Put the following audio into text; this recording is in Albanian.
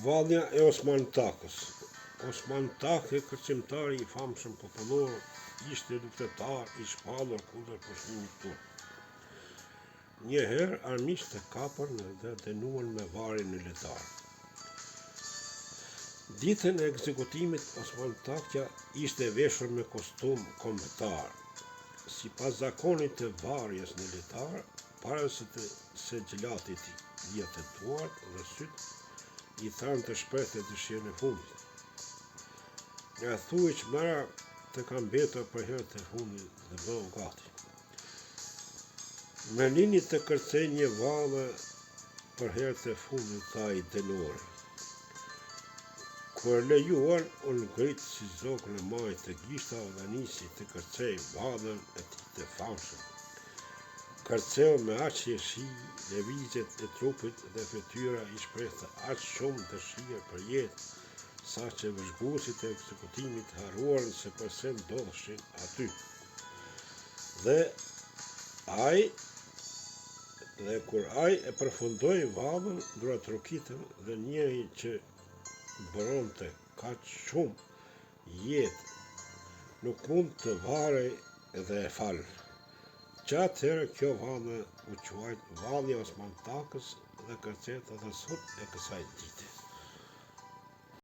Vallja e Osman Takës. Osman Takë, kërcimtari I famshëm popullor, ishte luftëtar I shpallur kundër pushtimit turk. Njëherë armiqtë e kapën dhe dënuan me varje në letar. Ditën e ekzekutimit, Osman Takja ishte veshur me kostum kombëtar. Sipas zakonit të varjes në letar, para se gjelatit I atëtuar dhe syt I thanë të shprehte dëshirën e fundit. Nga thuaj çmëra të kam mbetur për herët e fundit dhe bëu gati. Me lini të kërcej një vallë për herët e fundit, tha I dënuari. Kur lejuan, unë ngrit si zogën e majt të gishta dhe nisi të kërcej vallën e tij të famshëm. Kërceu me aq qeshi, lëvizjet e trupit dhe fytyra I shprehte aq shumë dëshirë për jetë, sa që vëzhguesit e ekzekutimit harruan se pse ndodheshin aty. Dhe kur ai e përfundoi vallën, dura trokitën dhe njeri që bëronte kaq shumë jetë nuk mund të varej dhe e fal. Që atëherë kjo vallë u quajt Vallja e Osman Takës dhe kërcehet edhe sot e kësaj dite.